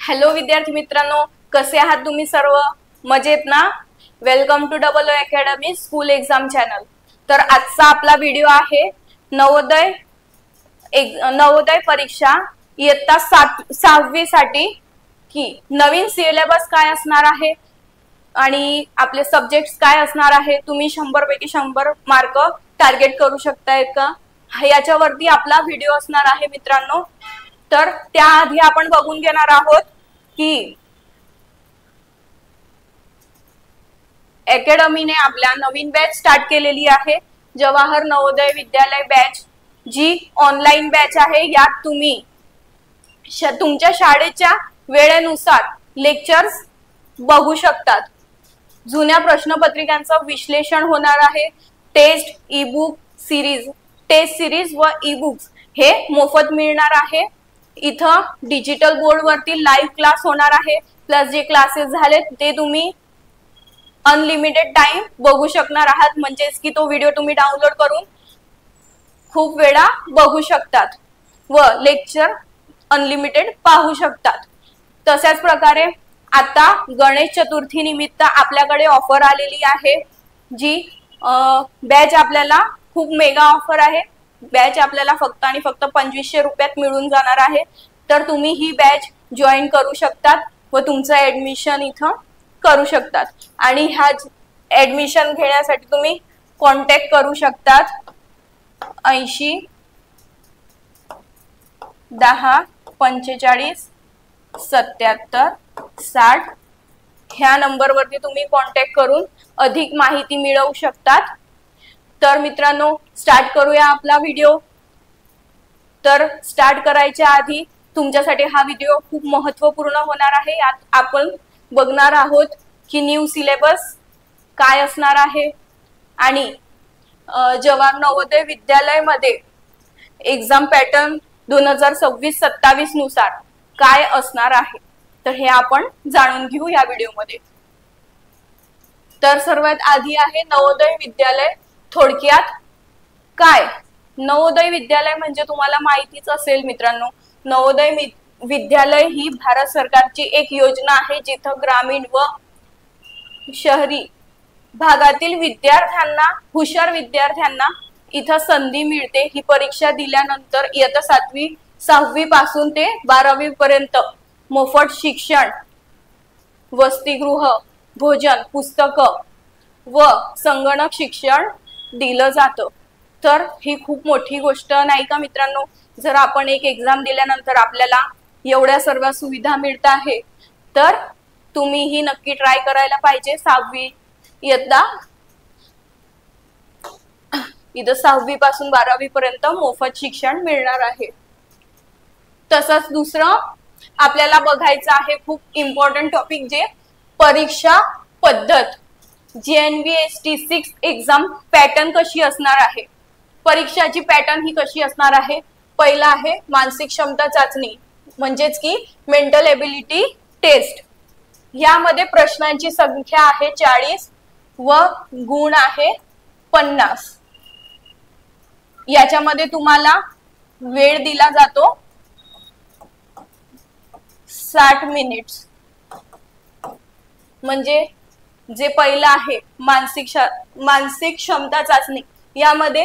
Hello विद्यार्थी मित्रांनो, कसे आहात तुम्ही सर्व? मजेत ना? Welcome to double academy school exam channel. तर आजचा आपला व्हिडिओ आहे नवोदय परीक्षा इयत्ता 6वी साठी की नवीन सिलेबस काय असणार आहे आणि आपले सब्जेक्ट्स काय असणार आहे। तुम्ही 100 पैकी 100 मार्क टार्गेट करू शकतायत का, याच्यावरती आपला व्हिडिओ असणार आहे मित्रांनो। तर त्याआधी आपण बघून घेणार आहोत की अकॅडमीने आपल्या नवीन बॅच स्टार्ट केलेली आहे, जवाहर नवोदय विद्यालय बॅच, जी ऑनलाइन बॅच आहे। यात तुम्ही तुमच्या शाळेच्या वेळेनुसार लेक्चर्स बघू शकतात। जुन्या प्रश्नपत्रिकांचं विश्लेषण होणार आहे। टेस्ट सिरीज व ई बुक्स हे मोफत मिळणार आहे। इथं डिजिटल बोर्ड वरती लाईव्ह क्लास होणार आहे, प्लस जे क्लासेस झाले ते तुम्ही अनलिमिटेड टाइम बघू शकणार आहात, म्हणजेच की तो व्हिडिओ तुम्ही डाउनलोड करून खूप वेळा बघू शकतात व लेक्चर अनलिमिटेड पाहू शकतात। तशाच प्रकारे आता गणेश चतुर्थी निमित्त आपल्याकडे ऑफर आलेली आहे, जी बॅच आपल्याला खूप मेगा ऑफर आहे। बॅच आपल्याला फक्त आणि फक्त 2500 रुपयात मिळून जाणार आहे। तर तुम्ही ही बॅच जॉईन करू शकतात व तुमचं ऍडमिशन इथं करू शकतात आणि ह्या ऍडमिशन घेण्यासाठी तुम्ही कॉन्टॅक्ट करू शकतात 80 10 45 77 60 ह्या नंबरवरती तुम्ही कॉन्टॅक्ट करून अधिक माहिती मिळवू शकतात। तर मित्रांनो, स्टार्ट करूया आपला व्हिडिओ। तर स्टार्ट करायच्या आधी तुमच्यासाठी हा व्हिडिओ खूप महत्त्वपूर्ण होणार आहे। यात आपण बघणार आहोत की न्यू सिलेबस काय असणार आहे आणि जवाहर नवोदय विद्यालय मध्ये एक्झाम पॅटर्न 2026-27 नुसार काय असणार आहे, तर हे आपण जाणून घेऊ या व्हिडिओमध्ये। तर सर्वात आधी आहे नवोदय विद्यालय। थोडक्यात काय? नवोदय विद्यालय म्हणजे तुम्हाला माहितीच असेल मित्रांनो, नवोदय विद्यालय ही भारत सरकारची एक योजना आहे, जिथं ग्रामीण व शहरी भागातील विद्यार्थ्यांना, हुशार विद्यार्थ्यांना इथं संधी मिळते। ही परीक्षा दिल्यानंतर इयत्ता 6वी पासून ते 12वी पर्यंत मोफत शिक्षण, वसतिगृह, भोजन, पुस्तकं व संगणक शिक्षण दिलं जातं। तर ही खूप मोठी गोष्ट नाही का मित्रांनो? जर आपण एक एक्झाम दिल्यानंतर आपल्याला एवढ्या सर्व सुविधा मिळत आहे, तर तुम्हीही नक्की ट्राय करायला पाहिजे। 6वी इयत्ता इथं 6वी पासून 12वी पर्यंत मोफत शिक्षण मिळणार आहे। तसंच दुसरं आपल्याला बघायचं आहे खूप इम्पॉर्टंट टॉपिक, जे परीक्षा पद्धत, JNV-ST 6 एक्झाम पॅटर्न कशी असणार आहे। परीक्षाची पॅटर्न ही कशी असणार आहे? पहिला आहे मानसिक क्षमता चाचणी, म्हणजेच की मेंटल एबिलिटी टेस्ट। यामध्ये प्रश्नांची संख्या आहे 40 व गुण आहे 50। याच्यामध्ये तुम्हाला वेळ दिला जातो 60 मिनिट्स। म्हणजे जे पहिलं आहे मानसिक क्षमता चाचणी, यामध्ये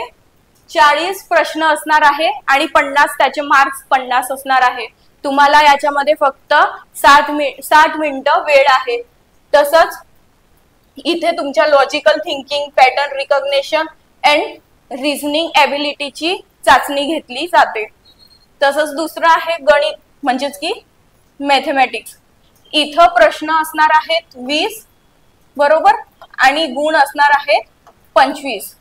40 प्रश्न असणार आहे आणि 50 त्याचे मार्क्स 50 असणार आहे। तुम्हाला याच्यामध्ये फक्त 60 मिनिटं वेळ आहे। तसंच इथे तुमच्या logical thinking, pattern recognition and reasoning एबिलिटीची चाचणी घेतली जाते। तसंच दुसरं आहे गणित, म्हणजेच की मॅथमॅटिक्स। इथं प्रश्न असणार आहेत 20 बरोबर आणि गुण असणार आहेत 25।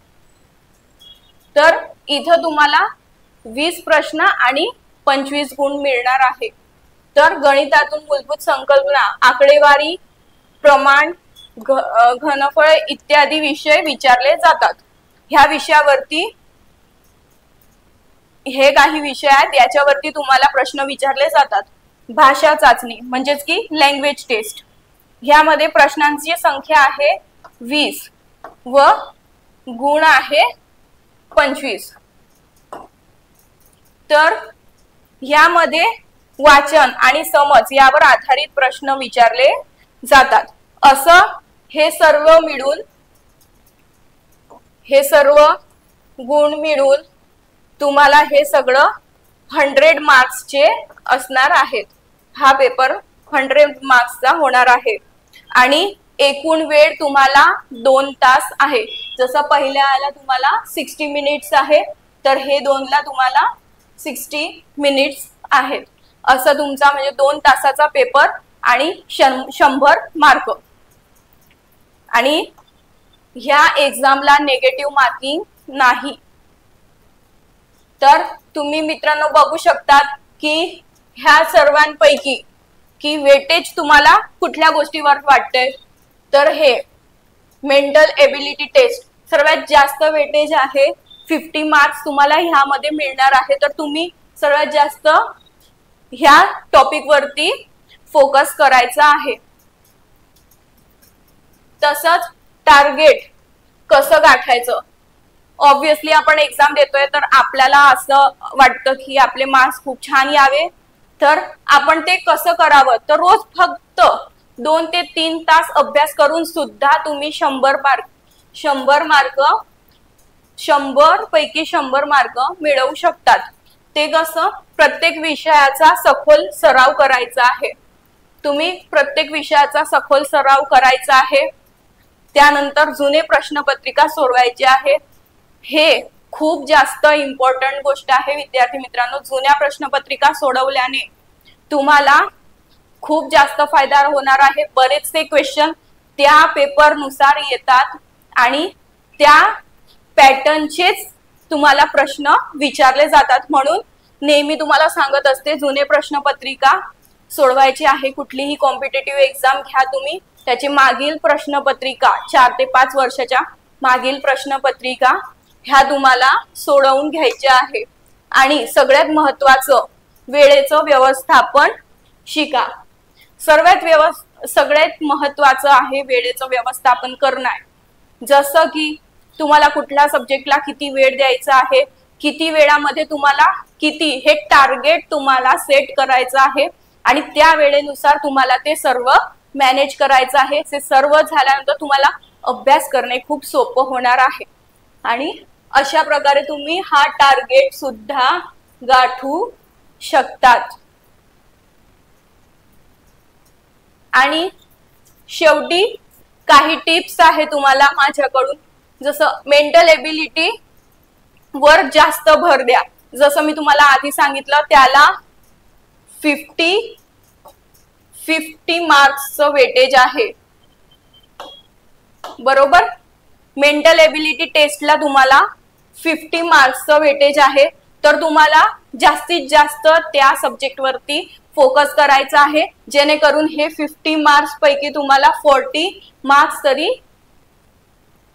तर इथं तुम्हाला 20 प्रश्न आणि 25 गुण मिळणार आहे। तर गणितातून मूलभूत संकल्पना, आकडेवारी, प्रमाण, घनफळ इत्यादी विषय विचारले जातात। ह्या विषयावरती हे काही विषय आहेत, याच्यावरती तुम्हाला प्रश्न विचारले जातात। भाषा चाचणी, म्हणजेच की लँग्वेज टेस्ट, ह्यामध्ये प्रश्नांची संख्या आहे 20 व गुण आहे 25। तर यामध्ये वाचन आणि समज यावर आधारित प्रश्न विचारले जातात। असं हे सर्व गुण मिळून तुम्हाला हे सगळं 100 मार्क्सचे असणार आहेत। हा पेपर 100 मार्क्सचा होणार आहे आणि एकूण वेळ तुम्हाला 2 तास आहे। जसं पहिल्या आला तुम्हाला 60 मिनिट्स आहे, तर हे 2 ला तुम्हाला 60 मिनिट्स आहेत। असं तुमचा म्हणजे 2 तासाचा पेपर आणि 100 मार्क। आणि ह्या एक्झामला नेगेटिव्ह मार्किंग नाही। तर तुम्ही मित्रांनो बघू शकतात की ह्या सर्वांपैकी की वेटेज तुम्हाला कुठल्या गोष्टीवर वाटतंय, तर हे मेंटल एबिलिटी टेस्ट सर्वात जास्त वेटेज आहे। 50 मार्क्स तुम्हाला ह्यामध्ये मिळणार आहे। तर तुम्ही सर्वात जास्त ह्या टॉपिक वरती फोकस करायचा आहे। तसंच टार्गेट कसं गाठायचं, ऑब्विसली आपण एक्झाम देतोय तर आपल्याला असं वाटतं की आपले मार्क्स खूप छान यावे, तर आपण ते कसं करावं, तर रोज फक्त 2 ते 3 तास अभ्यास करून सुद्धा तुम्ही 100 पैकी 100 मार्क मिळवू शकतात। ते कसं, प्रत्येक विषयाचा सखोल सराव करायचा आहे। तुम्ही प्रत्येक विषयाचा सखोल सराव करायचा आहे। त्यानंतर जुने प्रश्नपत्रिका सोडवायचे आहे। हे खूप जास्त इम्पॉर्टंट गोष्ट आहे विद्यार्थी मित्रांनो। जुन्या प्रश्नपत्रिका सोडवल्याने तुम्हाला खूप जास्त फायदा होणार आहे। बरेचसे क्वेश्चन त्या पेपर नुसार येतात आणि त्या पॅटर्नचेच तुम्हाला प्रश्न विचारले जातात। म्हणून नेहमी तुम्हाला सांगत असते जुने प्रश्नपत्रिका सोडवायची आहे। कुठलीही कॉम्पिटिटिव्ह एक्झाम घ्या तुम्ही, त्याची मागील प्रश्नपत्रिका 4 ते 5 वर्षाच्या मागील प्रश्नपत्रिका ह्या तुम्हाला सोडवून घ्यायच्या आहे। आणि सगळ्यात महत्त्वाचं वेळेचं व्यवस्थापन शिका। सगळ्यात महत्त्वाचं आहे वेळेचं व्यवस्थापन करणं। जसं की तुम्हाला कुठल्या सब्जेक्टला किती वेळ द्यायचा आहे, किती वेळामध्ये तुम्हाला किती, हे टार्गेट तुम्हाला सेट करायचं आहे आणि त्या वेळेनुसार तुम्हाला ते सर्व मॅनेज करायचं आहे। हे सर्व झाल्यानंतर तुम्हाला अभ्यास करणे खूप सोपं होणार आहे आणि अशा प्रकारे तुम्ही हा टार्गेट सुद्धा गाठू शकतात। आणि शेवटी काही टिप्स आहे तुम्हाला माझ्याकडून, जसं मेंटल एबिलिटी वर जास्त भर द्या। जसं मी तुम्हाला आधी सांगितलं त्याला 50 मार्क्सचं वेटेज आहे, बरोबर। मेंटल एबिलिटी टेस्टला तुम्हाला 50 मार्क्सचं वेटेज आहे, तर तुम्हाला जास्तीत जास्त त्या सब्जेक्ट वरती फोकस करायचा आहे, जेणेकरून हे 50 मार्क्स पैकी तुम्हाला 40 मार्क्स तरी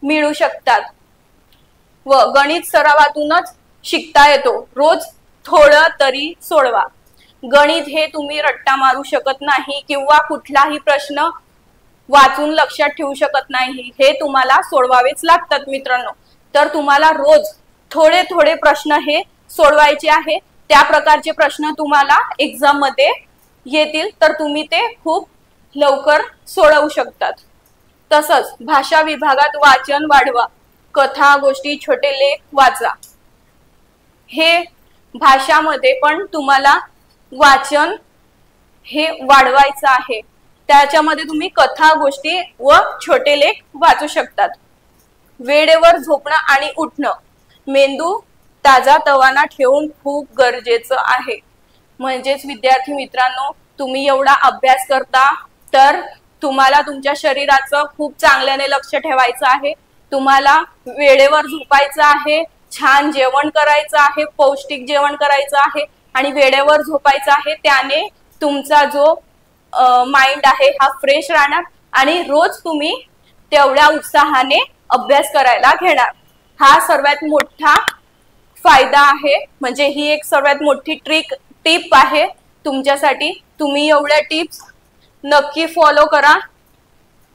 मिळू शकतात। व गणित सरावातूनच शिकता येतो। रोज थोडं तरी सोडवा। गणित हे तुम्ही रट्टा मारू शकत नाही किंवा कुठलाही प्रश्न वाचून लक्षात ठेवू शकत नाही, हे तुम्हाला सोडवावेच लागतात मित्रांनो। तर तुम्हाला रोज थोडे थोडे प्रश्न हे सोडवायचे आहे। त्या प्रकारचे प्रश्न तुम्हाला एक्झाम मध्ये येतील, तर तुम्ही ते खूप लवकर सोडवू शकतात। तसंच भाषा विभागात वाचन वाढवा। कथा, गोष्टी, छोटे लेख वाचा। हे भाषामध्ये पण तुम्हाला वाचन हे वाढवायचं आहे। त्याच्यामध्ये तुम्ही कथा, गोष्टी व छोटे लेख वाचू शकतात। वेळेवर झोपणं आणि उठणं, मेंदू ताजा तवाना ठेवून खूप गरजेचं आहे। म्हणजेच विद्यार्थी मित्रांनो, तुम्ही एवढा अभ्यास करता तर तुम्हाला तुमच्या शरीराचं खूप चांगल्याने लक्ष ठेवायचं आहे। तुम्हाला वेळेवर झोपायचं आहे, छान जेवण करायचं आहे, पौष्टिक जेवण करायचं आहे आणि वेळेवर झोपायचं आहे। त्याने तुमचा जो माइंड आहे हा फ्रेश राहणार आणि रोज तुम्ही तेवढ्या उत्साहाने अभ्यास करायला घेणार। हा सर्वात मोठा फायदा आहे, म्हणजे ही एक सर्वात मोठी टिप आहे तुमच्यासाठी। तुम्ही एवढ्या टिप्स नक्की फॉलो करा।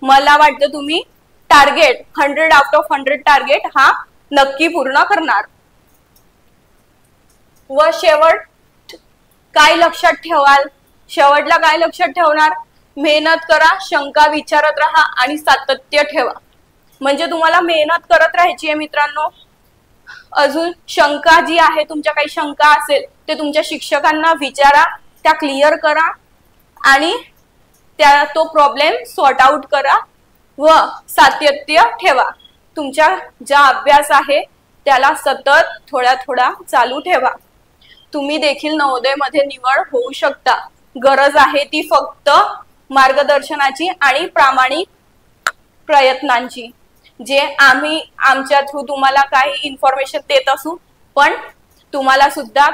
मला वाटतं तुम्ही टार्गेट 100 आउट ऑफ 100 टार्गेट हा नक्की पूर्ण करणार। व काय लक्षात ठेवाल? शेवटला काय लक्षात ठेवणार? मेहनत करा, शंका विचारत राहा आणि सातत्य ठेवा. म्हणजे तुम्हाला मेहनत करत राहायची आहे मित्रांनो. अजून शंका जी आहे, तुमच्या काही शंका असेल ते तुमच्या शिक्षकांना विचारा, त्या क्लिअर करा आणि त्या तो प्रॉब्लेम सॉर्ट आउट करा व सातत्य ठेवा. तुमच्या ज्या अभ्यास आहे त्याला सतत थोडा चालू ठेवा. तुम्ही देखील नवोदय मध्ये निवड होऊ शकता. गरज आहे ती फक्त मार्गदर्शनाची आणि प्रामाणिक प्रयत्नांची, जे आम्ही आमच्या थ्रू तुम्हाला काही इन्फॉर्मेशन देत असू, पण तुम्हाला सुद्धा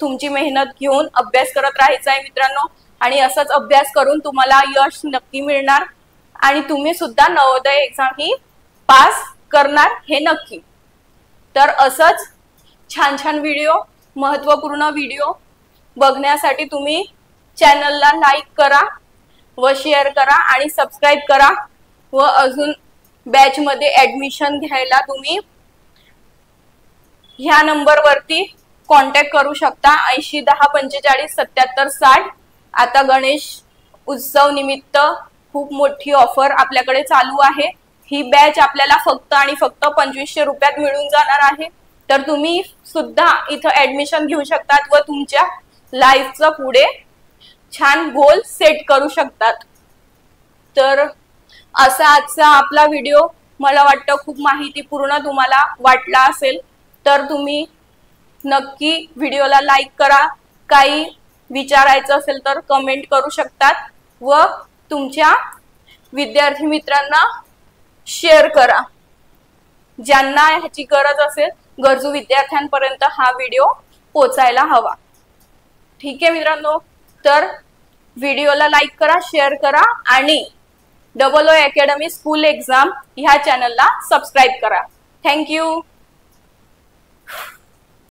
तुमची मेहनत घेऊन अभ्यास करत राहायचा आहे मित्रांनो. आणि असंच अभ्यास करून तुम्हाला यश नक्की मिळणार आणि तुम्ही सुद्धा नवोदय एक्झाम ही पास करणार हे नक्की. तर असंच छान छान व्हिडिओ, महत्त्वपूर्ण व्हिडिओ बघण्यासाठी तुम्ही चॅनलला लाईक करा व शेअर करा आणि सबस्क्राईब करा. व अजून बॅच मध्ये ऍडमिशन घ्यायला तुम्ही ह्या नंबरवरती कॉन्टॅक्ट करू शकता, 80 10 45 77 60. आता गणेश उत्सव निमित्त खूप मोठी ऑफर आपल्याकडे चालू आहे. ही बॅच आपल्याला फक्त आणि फक्त 2500 रुपयात मिळून जाणार आहे. तर तुम्ही सुद्धा इथं ऍडमिशन घेऊ शकतात व तुमच्या लाईफचं पुढे छान गोल सेट करू शकतात. तर असा आजचा आपला व्हिडिओ, मला वाटतं खूप माहितीपूर्ण तुम्हाला वाटला असेल. तर तुम्ही नक्की व्हिडिओला लाईक करा. काही विचारायचं असेल तर कमेंट करू शकतात व तुमच्या विद्यार्थी मित्रांना शेअर करा. ज्यांना ह्याची गरज असेल, गरजू विद्यार्थ्यांपर्यंत हा व्हिडिओ पोचायला हवा. ठीक आहे मित्रांनो. तर व्हिडिओला लाईक करा, शेअर करा आणि OOO अकॅडमी स्कूल एक्झाम ह्या चॅनलला सबस्क्राईब करा. थँक्यू.